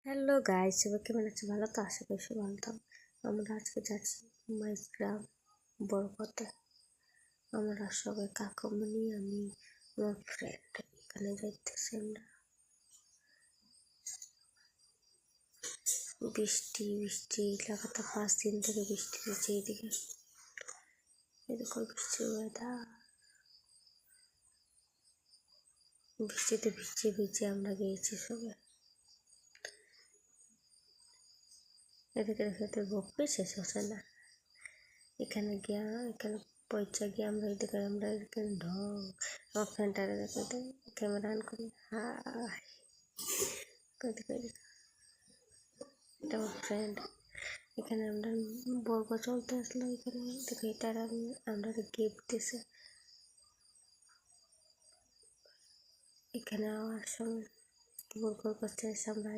Hello guys, সবাই কেমন আছে? ভালো তো? আশা করি সবাই ভালো থাকবে। আমরা আজকে যাচ্ছি মাইজগ্রাম বরপথে। আমরা সবাই কাকামণি, আমি, আমার ফ্রেন্ড এখানে যাইতেছি আমরা। বৃষ্টি বৃষ্টি লাগাতার 5 দিন থেকে বৃষ্টি হচ্ছে এইদিকে। এরকম বৃষ্টির ওয়েদার, বৃষ্টিতে ভিজে ভিজে আমরা গিয়েছি সবাই। এদিকে খেতে বকবে শেষ হচ্ছে না। এখানে গিয়া এখানে পয়সা গিয়ে আমরা এখানে ঢং। আমার ফ্রেন্ডটারে দেখে ক্যামেরা অন করি, হাই এটা আমার ফ্রেন্ড। এখানে আমরা বর্গ চলতে আসলো, এখানে দেখো এটার আমরা গিফট দিছে। এখানে আমার সঙ্গে বর্গর কাছে আমরা